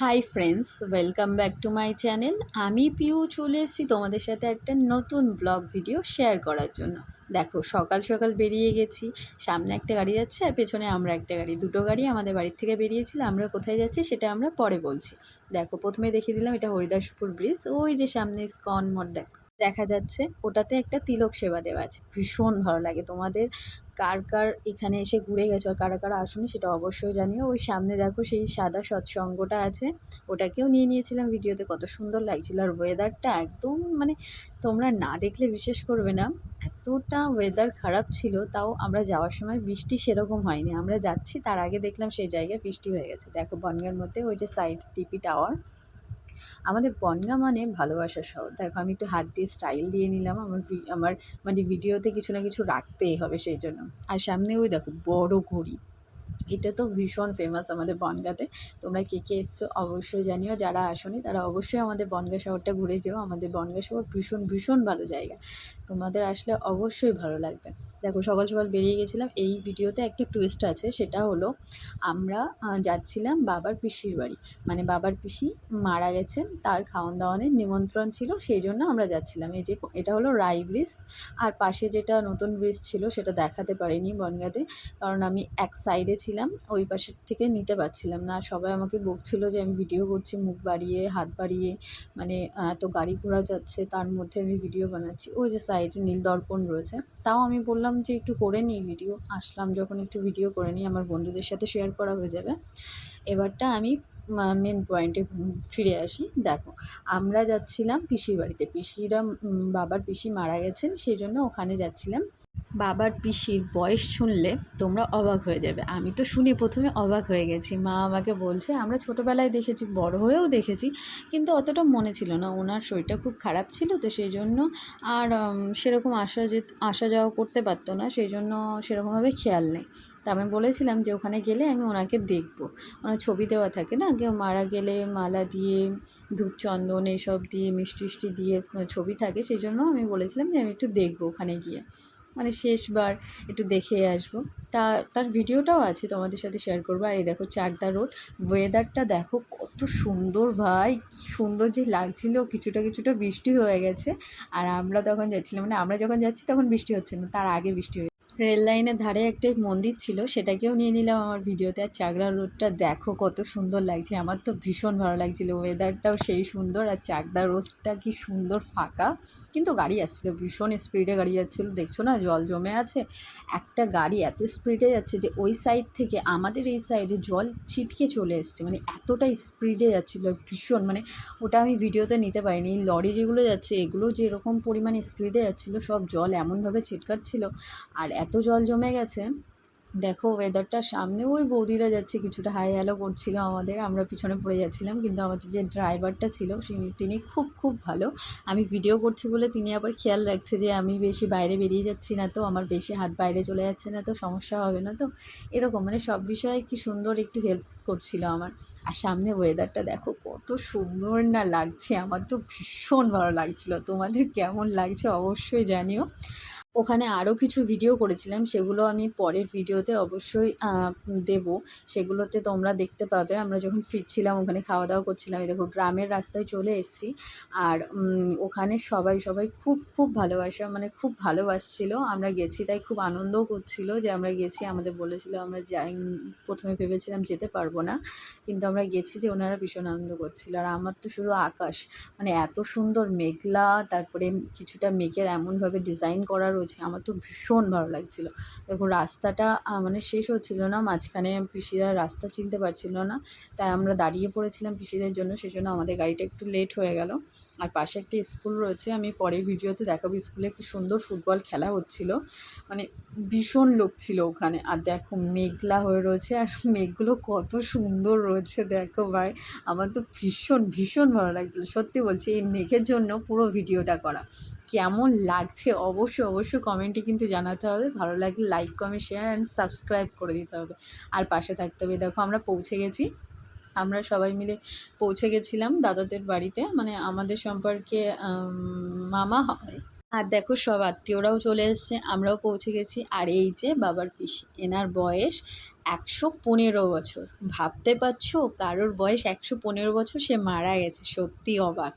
Hi friends, welcome back to my channel. আমি পিউ চলে এসেছি তোমাদের সাথে একটা নতুন ব্লগ ভিডিও শেয়ার করার জন্য। দেখো, সকাল সকাল বেরিয়ে গেছি। সামনে একটা গাড়ি যাচ্ছে আর পেছনে আমরা একটা গাড়ি, দুটো গাড়ি আমাদের বাড়ির থেকে বেরিয়েছিল। আমরা কোথায় যাচ্ছি সেটা আমরা পরে বলছি। দেখো, প্রথমে দেখিয়ে দিলাম এটা হরিদাসপুর ব্রিজ। ওই যে সামনে ইস্কন মঠ দেখা যাচ্ছে, ওটাতে একটা তিলক সেবা দেওয়া আছে। ভীষণ ভালো লাগে। তোমাদের কার কার এখানে এসে ঘুরে গেছো আর কারা কারা আসুনি সেটা অবশ্যই জানিও। ওই সামনে দেখো সেই সাদা সৎসঙ্গটা আছে, ওটাকেও নিয়ে নিয়েছিলাম ভিডিওতে। কত সুন্দর লাগছিল। আর ওয়েদারটা একদম মানে তোমরা না দেখলে বিশ্বাস করবে না, এতটা ওয়েদার খারাপ ছিল। তাও আমরা যাওয়ার সময় বৃষ্টি সেরকম হয়নি। আমরা যাচ্ছি তার আগে দেখলাম সেই জায়গায় বৃষ্টি হয়ে গেছে। দেখো বনগাঁর মধ্যে ওই যে সাইড টিপি টাওয়ার। আমাদের বনগাঁ মানে ভালোবাসার শহর। দেখো, আমি একটু হাত দিয়ে স্টাইল দিয়ে নিলাম। আমার মানে ভিডিওতে কিছু না কিছু রাখতেই হবে সেই জন্য। আর সামনে ওই দেখো বড় ঘড়ি, এটা তো ভীষণ ফেমাস আমাদের বনগাঁতে। তোমরা কে কে এসছো অবশ্যই জানিও। যারা আসোনি তারা অবশ্যই আমাদের বনগাঁ শহরটা ঘুরে যেও। আমাদের বনগাঁ শহর ভীষণ ভীষণ ভালো জায়গা, তোমাদের আসলে অবশ্যই ভালো লাগবে। দেখো, সকাল সকাল বেরিয়ে গেছিলাম। এই ভিডিওতে একটা টুইস্ট আছে, সেটা হলো আমরা যাচ্ছিলাম বাবার পিসির বাড়ি। মানে বাবার পিসি মারা গেছেন, তার খাওয়ান দাওয়ানের নিমন্ত্রণ ছিল, সেই জন্য আমরা যাচ্ছিলাম। এই যে এটা হলো রাই ব্রিজ। আর পাশে যেটা নতুন ব্রিজ ছিল সেটা দেখাতে পারিনি বনগাঁতে, কারণ আমি এক সাইডে ছিলাম, ওই পাশের থেকে নিতে পারছিলাম না। সবাই আমাকে বকছিল যে আমি ভিডিও করছি মুখ বাড়িয়ে হাত বাড়িয়ে, মানে এত গাড়ি ঘোড়া যাচ্ছে তার মধ্যে আমি ভিডিও বানাচ্ছি। ওই যে সাইডে নীল দর্পণ রয়েছে, তাও আমি বললাম যে একটু করে নিই ভিডিও। আসলাম যখন একটু ভিডিও করে নিই, আমার বন্ধুদের সাথে শেয়ার করা হয়ে যাবে। এবারটা আমি মেন পয়েন্টে ফিরে আসি। দেখো, আমরা যাচ্ছিলাম পিসির বাড়িতে। বাবার পিসি মারা গেছেন, সেই জন্য ওখানে যাচ্ছিলাম। বাবার পিসির বয়স শুনলে তোমরা অবাক হয়ে যাবে। আমি তো শুনে প্রথমে অবাক হয়ে গেছি। মা আমাকে বলছে আমরা ছোটোবেলায় দেখেছি, বড় হয়েও দেখেছি, কিন্তু অতটা মনে ছিল না। ওনার শরীরটা খুব খারাপ ছিল, তো সেই জন্য আর সেরকম আসা যাওয়া করতে পারতো না, সেই জন্য সেরকমভাবে খেয়াল নেই। তা আমি বলেছিলাম যে ওখানে গেলে আমি ওনাকে দেখবো। ওনার ছবি দেওয়া থাকে না, কেউ মারা গেলে মালা দিয়ে ধূপ চন্দন এইসব দিয়ে মিষ্টি টিষ্টি দিয়ে ছবি থাকে, সেই জন্য আমি বলেছিলাম যে আমি একটু দেখবো ওখানে গিয়ে, মানে শেষবার একটু দেখে আসবো। তার ভিডিওটাও আছে, তোমাদের সাথে শেয়ার করবো। আর এই দেখো চাকদা রোড, ওয়েদারটা দেখো কত সুন্দর ভাই, কী সুন্দর যে লাগছিল। কিছুটা কিছুটা বৃষ্টি হয়ে গেছে। আর আমরা তখন যাচ্ছিলাম, মানে আমরা যখন যাচ্ছি তখন বৃষ্টি হচ্ছে না, তার আগে বৃষ্টি হয়ে। রেল লাইনের ধারে একটা মন্দির ছিল, সেটাকেও নিয়ে নিলাম আমার ভিডিওতে। আর চাকদা রোডটা দেখো কত সুন্দর লাগছে, আমার তো ভীষণ ভালো লাগছিলো। ওয়েদারটাও সেই সুন্দর, আর চাকদা রোডটা কি সুন্দর ফাঁকা, কিন্তু গাড়ি আসছিলো, ভীষণ স্পিডে গাড়ি যাচ্ছিলো। দেখছো না জল জমে আছে। একটা গাড়ি এত স্পিডে যাচ্ছে যে ওই সাইড থেকে আমাদের এই সাইডে জল ছিটকে চলে এসছে, মানে এতটা স্পিডে যাচ্ছিলো। ভীষণ মানে ওটা আমি ভিডিওতে নিতে পারিনি। এই লরি যেগুলো যাচ্ছে এগুলো যেরকম পরিমাণে স্পিডে যাচ্ছিলো, সব জল এমনভাবে ছিটকাচ্ছিলো, আর এত জল জমে গেছে। দেখো ওয়েদারটা, সামনে ওই বৌদিরা যাচ্ছে, কিছুটা হাই হ্যালো করছিল আমাদের, আমরা পিছনে পড়ে যাচ্ছিলাম। কিন্তু আমাদের যে ড্রাইভারটা ছিল তিনি খুব খুব ভালো। আমি ভিডিও করছি বলে তিনি আবার খেয়াল রাখছে যে আমি বেশি বাইরে বেরিয়ে যাচ্ছি না, তো আমার বেশি হাত বাইরে চলে যাচ্ছে না, তো সমস্যা হবে না তো, এরকম মানে সব বিষয়ে কি সুন্দর একটু হেল্প করছিল আমার। আর সামনে ওয়েদারটা দেখো কত সুন্দর না লাগছে, আমার তো ভীষণ ভালো লাগছিলো। তোমাদের কেমন লাগছে অবশ্যই জানিও। ওখানে আরও কিছু ভিডিও করেছিলাম, সেগুলো আমি পরের ভিডিওতে অবশ্যই দেব। সেগুলোতে তোমরা দেখতে পাবে। আমরা যখন ফিরছিলাম ওখানে খাওয়া দাওয়া করছিলাম। এই দেখো গ্রামের রাস্তায় চলে এসেছি। আর ওখানে সবাই খুব খুব ভালোবাসা, মানে খুব ভালোবাসছিল। আমরা গেছি তাই খুব আনন্দও করছিল যে আমরা গেছি। আমাদের বলেছিল আমরা যাই, প্রথমে ভেবেছিলাম যেতে পারবো না, কিন্তু আমরা গেছি যে ওনারা ভীষণ আনন্দ করছিল। আর আমার তো শুধু আকাশ, মানে এত সুন্দর মেঘলা, তারপরে কিছুটা মেঘের এমনভাবে ডিজাইন করা রয়েছে, আমার তো ভীষণ ভালো লাগছিলো। দেখো রাস্তাটা মানে শেষ হচ্ছিলো না, মাঝখানে পিসিরা রাস্তা চিনতে পারছিল না, তাই আমরা দাঁড়িয়ে পড়েছিলাম পিসিদের জন্য, সেই জন্য আমাদের গাড়িটা একটু লেট হয়ে গেল। আর পাশে একটা স্কুল রয়েছে, আমি পরের ভিডিওতে দেখাবো। স্কুলে কি সুন্দর ফুটবল খেলা হচ্ছিলো, মানে ভীষণ লোক ছিল ওখানে। আর দেখো মেঘলা হয়ে রয়েছে, আর মেঘগুলো কত সুন্দর রয়েছে দেখো ভাই, আমার তো ভীষণ ভীষণ ভালো লাগছিলো। সত্যি বলছি, এই মেঘের জন্য পুরো ভিডিওটা করা। কেমন লাগছে অবশ্যই অবশ্যই কমেন্টে কিন্তু জানাতে হবে। ভালো লাগলে like comment share and subscribe করে দিতে হবে, আর পাশে থাকতে হবে। দেখো আমরা পৌঁছে গেছি, আমরা সবাই মিলে পৌঁছে গেছিলাম দাদাদের বাড়িতে, মানে আমাদের সম্পর্কে মামা হয়। আর দেখো সব আত্মীয়রাও চলে এসছে, আমরাও পৌঁছে গেছি। আর এই যে বাবার পিসি, এনার বয়স 115 বছর। ভাবতে পারছো কারোর বয়স 115 বছর, সে মারা গেছে। সত্যি অবাক।